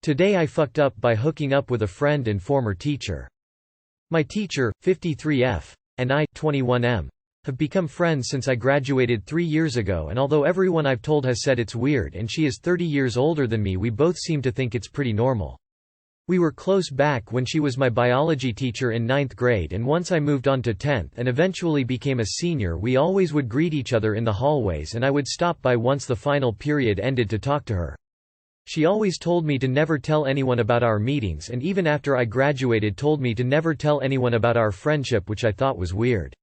Today I fucked up by hooking up with a friend and former teacher. My teacher, 53F, and I, 21M, have become friends since I graduated 3 years ago, and although everyone I've told has said it's weird and she is 30 years older than me, we both seem to think it's pretty normal. We were close back when she was my biology teacher in 9th grade, and once I moved on to 10th and eventually became a senior, we always would greet each other in the hallways, and I would stop by once the final period ended to talk to her. She always told me to never tell anyone about our meetings, and even after I graduated told me to never tell anyone about our friendship, which I thought was weird.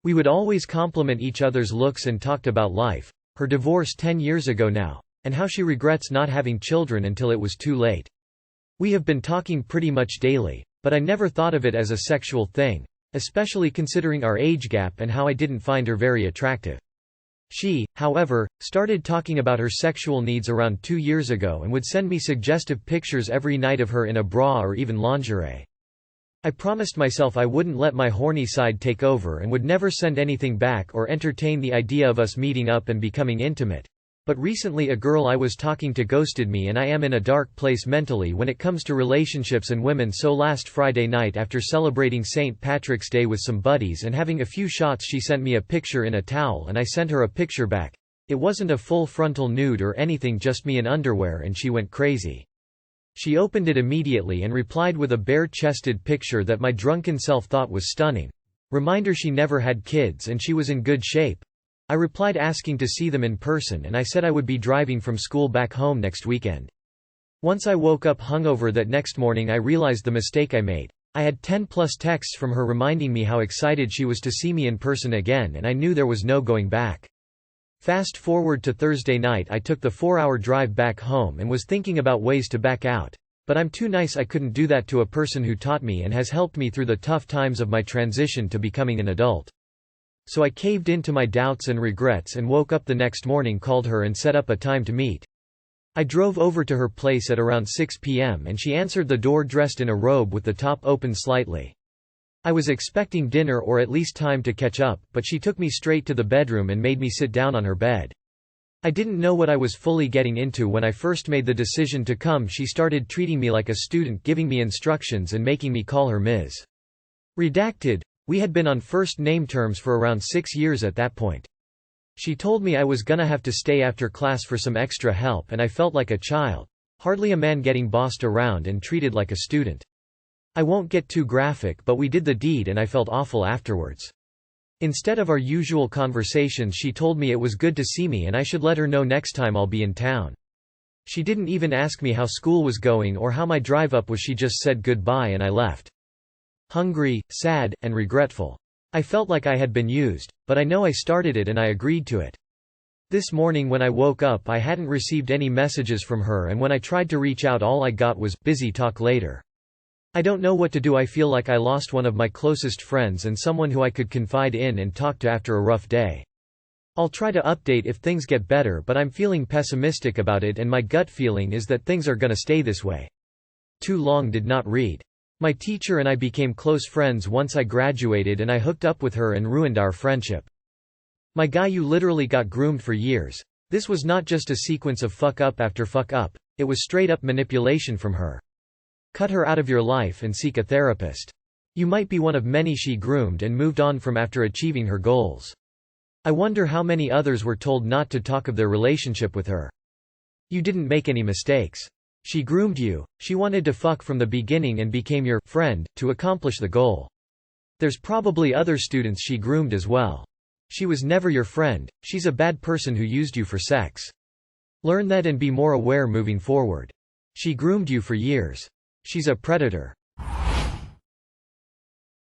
We would always compliment each other's looks and talked about life, her divorce 10 years ago now, and how she regrets not having children until it was too late. We have been talking pretty much daily, but I never thought of it as a sexual thing, especially considering our age gap and how I didn't find her very attractive. She, however, started talking about her sexual needs around 2 years ago and would send me suggestive pictures every night of her in a bra or even lingerie. I promised myself I wouldn't let my horny side take over and would never send anything back or entertain the idea of us meeting up and becoming intimate. But recently a girl I was talking to ghosted me, and I am in a dark place mentally when it comes to relationships and women. So last Friday night, after celebrating St. Patrick's Day with some buddies and having a few shots, she sent me a picture in a towel and I sent her a picture back. It wasn't a full frontal nude or anything, just me in underwear, and she went crazy. She opened it immediately and replied with a bare-chested picture that my drunken self thought was stunning. Reminder, she never had kids and she was in good shape. I replied asking to see them in person, and I said I would be driving from school back home next weekend. Once I woke up hungover that next morning, I realized the mistake I made. I had 10+ texts from her reminding me how excited she was to see me in person again, and I knew there was no going back. Fast forward to Thursday night, I took the 4-hour drive back home and was thinking about ways to back out. But I'm too nice, I couldn't do that to a person who taught me and has helped me through the tough times of my transition to becoming an adult. So I caved into my doubts and regrets and woke up the next morning, called her and set up a time to meet. I drove over to her place at around 6 p.m. and she answered the door dressed in a robe with the top open slightly. I was expecting dinner or at least time to catch up, but she took me straight to the bedroom and made me sit down on her bed. I didn't know what I was fully getting into when I first made the decision to come. She started treating me like a student, giving me instructions and making me call her Ms. Redacted. We had been on first name terms for around 6 years at that point. She told me I was gonna have to stay after class for some extra help, and I felt like a child, hardly a man, getting bossed around and treated like a student. I won't get too graphic, but we did the deed and I felt awful afterwards. Instead of our usual conversations, she told me it was good to see me and I should let her know next time I'll be in town. She didn't even ask me how school was going or how my drive up was, she just said goodbye and I left. Hungry, sad, and regretful. I felt like I had been used, but I know I started it and I agreed to it. This morning when I woke up, I hadn't received any messages from her, and when I tried to reach out, all I got was, "Busy, talk later." I don't know what to do. I feel like I lost one of my closest friends and someone who I could confide in and talk to after a rough day. I'll try to update if things get better, but I'm feeling pessimistic about it and my gut feeling is that things are gonna stay this way. Too long did not read. My teacher and I became close friends once I graduated and I hooked up with her and ruined our friendship. My guy, you literally got groomed for years. This was not just a sequence of fuck up after fuck up, it was straight up manipulation from her. Cut her out of your life and seek a therapist. You might be one of many she groomed and moved on from after achieving her goals. I wonder how many others were told not to talk of their relationship with her. You didn't make any mistakes. She groomed you, she wanted to fuck from the beginning and became your friend to accomplish the goal. There's probably other students she groomed as well. She was never your friend, she's a bad person who used you for sex. Learn that and be more aware moving forward. She groomed you for years. She's a predator.